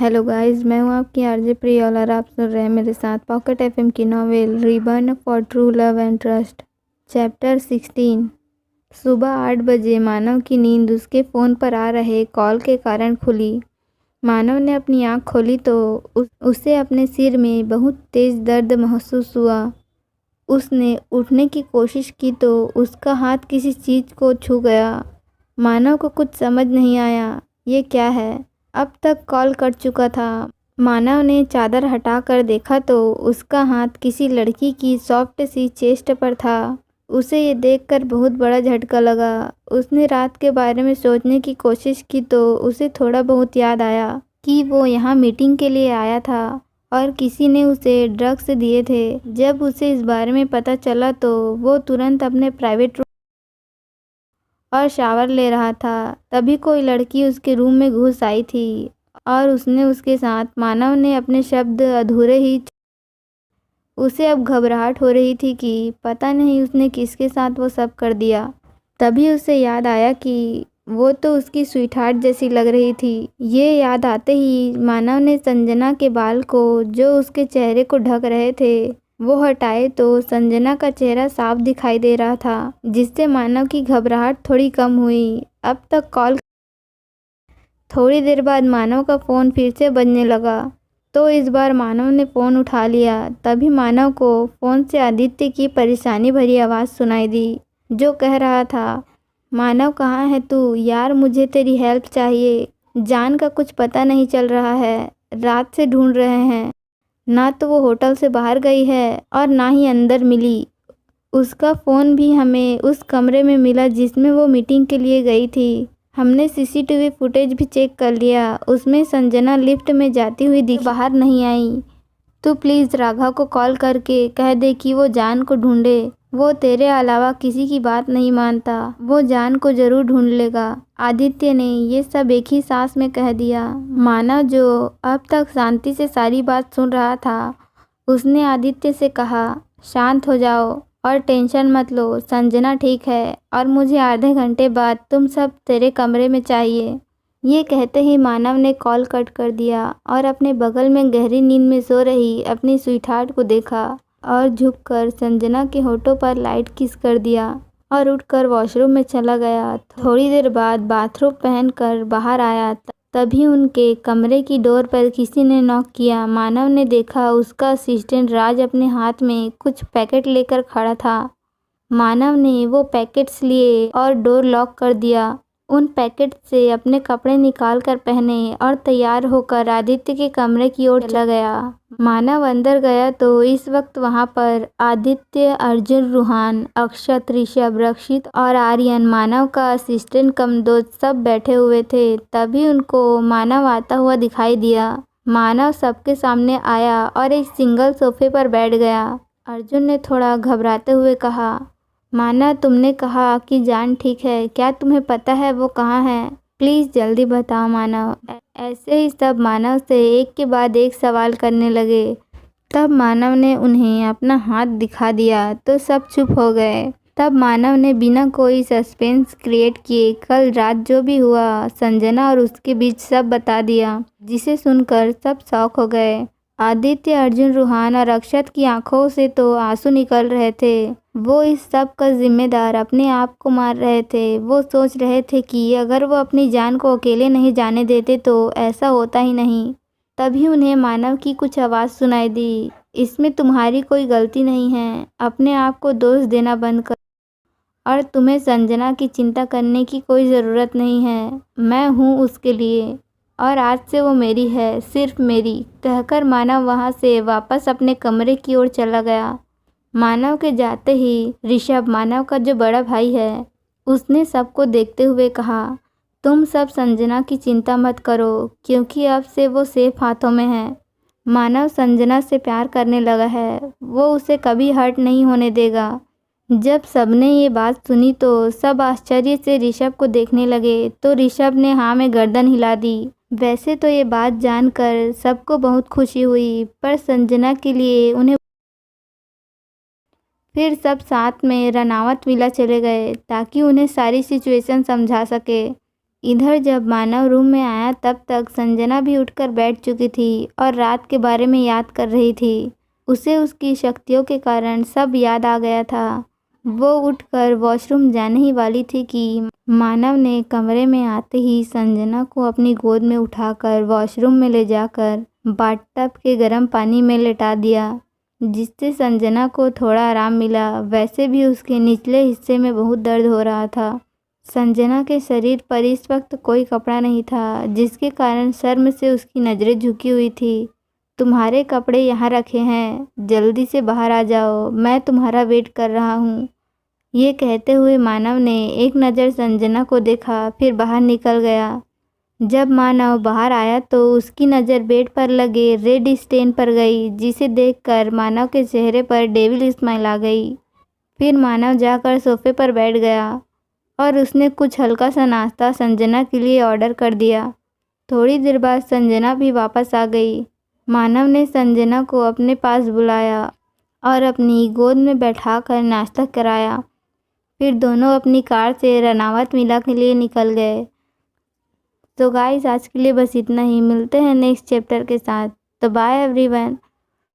Hello guys, मैं हूँ आपकी आरजे प्रियल और आप सुन रहे हैं मेरे साथ पॉकेट एफएम की novel reborn for true love and trust. Chapter 16। सुबह 8 बजे मानव की नींद उसके फ़ोन पर आ रहे कॉल के कारण खुली। मानव ने अपनी आँख खोली तो उसे अपने सिर में बहुत तेज़ दर्द महसूस हुआ। उसने उठने की कोशिश की तो उसका हाथ किसी चीज़ को छू गया। मानव को कुछ समझ नहीं आया, ये क्या है। अब तक कॉल कट चुका था। मानव ने चादर हटाकर देखा तो उसका हाथ किसी लड़की की सॉफ्ट सी चेस्ट पर था। उसे ये देखकर बहुत बड़ा झटका लगा। उसने रात के बारे में सोचने की कोशिश की तो उसे थोड़ा बहुत याद आया कि वो यहाँ मीटिंग के लिए आया था और किसी ने उसे ड्रग्स दिए थे। जब उसे इस बारे में पता चला तो वो तुरंत अपने प्राइवेट और शावर ले रहा था। तभी कोई लड़की उसके रूम में घुस आई थी और उसने उसके साथ। मानव ने अपने शब्द अधूरे ही। उसे अब घबराहट हो रही थी कि पता नहीं उसने किसके साथ वो सब कर दिया। तभी उसे याद आया कि वो तो उसकी स्वीटहार्ट जैसी लग रही थी। ये याद आते ही मानव ने संजना के बाल को जो उसके चेहरे को ढक रहे थे वो हटाए तो संजना का चेहरा साफ दिखाई दे रहा था, जिससे मानव की घबराहट थोड़ी कम हुई। अब तक कॉल। थोड़ी देर बाद मानव का फ़ोन फिर से बजने लगा तो इस बार मानव ने फ़ोन उठा लिया। तभी मानव को फ़ोन से आदित्य की परेशानी भरी आवाज़ सुनाई दी, जो कह रहा था, मानव कहाँ है तू यार, मुझे तेरी हेल्प चाहिए। जान का कुछ पता नहीं चल रहा है, रात से ढूंढ रहे हैं। ना तो वो होटल से बाहर गई है और ना ही अंदर मिली। उसका फ़ोन भी हमें उस कमरे में मिला जिसमें वो मीटिंग के लिए गई थी। हमने सीसीटीवी फुटेज भी चेक कर लिया, उसमें संजना लिफ्ट में जाती हुई दिखी, बाहर नहीं आई। तू प्लीज़ राघव को कॉल करके कह दे कि वो जान को ढूंढे। वो तेरे अलावा किसी की बात नहीं मानता, वो जान को ज़रूर ढूंढ लेगा। आदित्य ने ये सब एक ही सांस में कह दिया। मानव, जो अब तक शांति से सारी बात सुन रहा था, उसने आदित्य से कहा, शांत हो जाओ और टेंशन मत लो, संजना ठीक है और मुझे आधे घंटे बाद तुम सब तेरे कमरे में चाहिए। ये कहते ही मानव ने कॉल कट कर दिया और अपने बगल में गहरी नींद में सो रही अपनी स्वीटहार्ट को देखा और झुककर संजना के होठों पर लाइट किस कर दिया और उठकर वॉशरूम में चला गया। थोड़ी देर बाद बाथरूम पहनकर बाहर आया। तभी उनके कमरे की डोर पर किसी ने नॉक किया। मानव ने देखा उसका असिस्टेंट राज अपने हाथ में कुछ पैकेट लेकर खड़ा था। मानव ने वो पैकेट्स लिए और डोर लॉक कर दिया। उन पैकेट से अपने कपड़े निकाल कर पहने और तैयार होकर आदित्य के कमरे की ओर चला गया। मानव अंदर गया तो इस वक्त वहां पर आदित्य, अर्जुन, रूहान, अक्षत, ऋषभ, रक्षित और आर्यन, मानव का असिस्टेंट कम दोस्त, सब बैठे हुए थे। तभी उनको मानव आता हुआ दिखाई दिया। मानव सबके सामने आया और एक सिंगल सोफे पर बैठ गया। अर्जुन ने थोड़ा घबराते हुए कहा, मानव, तुमने कहा कि जान ठीक है, क्या तुम्हें पता है वो कहाँ है? प्लीज़ जल्दी बताओ मानव। ऐसे ही सब मानव से एक के बाद एक सवाल करने लगे। तब मानव ने उन्हें अपना हाथ दिखा दिया तो सब चुप हो गए। तब मानव ने बिना कोई सस्पेंस क्रिएट किए कल रात जो भी हुआ संजना और उसके बीच सब बता दिया, जिसे सुनकर सब शॉक हो गए। आदित्य, अर्जुन, रूहान और अक्षत की आंखों से तो आंसू निकल रहे थे। वो इस सब का जिम्मेदार अपने आप को मार रहे थे। वो सोच रहे थे कि अगर वो अपनी जान को अकेले नहीं जाने देते तो ऐसा होता ही नहीं। तभी उन्हें मानव की कुछ आवाज़ सुनाई दी, इसमें तुम्हारी कोई गलती नहीं है, अपने आप को दोष देना बंद कर और तुम्हें संजना की चिंता करने की कोई ज़रूरत नहीं है। मैं हूँ उसके लिए और आज से वो मेरी है, सिर्फ मेरी। कहकर मानव वहाँ से वापस अपने कमरे की ओर चला गया। मानव के जाते ही ऋषभ, मानव का जो बड़ा भाई है, उसने सबको देखते हुए कहा, तुम सब संजना की चिंता मत करो क्योंकि अब से वो सेफ हाथों में है। मानव संजना से प्यार करने लगा है, वो उसे कभी हर्ट नहीं होने देगा। जब सबने ये बात सुनी तो सब आश्चर्य से ऋषभ को देखने लगे तो ऋषभ ने हाँ में गर्दन हिला दी। वैसे तो ये बात जानकर सबको बहुत खुशी हुई, पर संजना के लिए उन्हें। फिर सब साथ में रनावत विला चले गए ताकि उन्हें सारी सिचुएशन समझा सके। इधर जब मानव रूम में आया तब तक संजना भी उठकर बैठ चुकी थी और रात के बारे में याद कर रही थी। उसे उसकी शक्तियों के कारण सब याद आ गया था। वो उठकर वॉशरूम जाने ही वाली थी कि मानव ने कमरे में आते ही संजना को अपनी गोद में उठाकर वॉशरूम में ले जाकर बाथटब के गर्म पानी में लेटा दिया, जिससे संजना को थोड़ा आराम मिला। वैसे भी उसके निचले हिस्से में बहुत दर्द हो रहा था। संजना के शरीर पर इस वक्त कोई कपड़ा नहीं था, जिसके कारण शर्म से उसकी नज़रें झुकी हुई थी। तुम्हारे कपड़े यहाँ रखे हैं, जल्दी से बाहर आ जाओ, मैं तुम्हारा वेट कर रहा हूँ। ये कहते हुए मानव ने एक नज़र संजना को देखा, फिर बाहर निकल गया। जब मानव बाहर आया तो उसकी नज़र बेड पर लगे रेड स्टेन पर गई, जिसे देखकर मानव के चेहरे पर डेविल स्माइल आ गई। फिर मानव जाकर सोफे पर बैठ गया और उसने कुछ हल्का सा नाश्ता संजना के लिए ऑर्डर कर दिया। थोड़ी देर बाद संजना भी वापस आ गई। मानव ने संजना को अपने पास बुलाया और अपनी गोद में बैठाकर नाश्ता कराया। फिर दोनों अपनी कार से रनावत विला के लिए निकल गए। तो गाइस, आज के लिए बस इतना ही। मिलते हैं नेक्स्ट चैप्टर के साथ। तो बाय एवरीवन।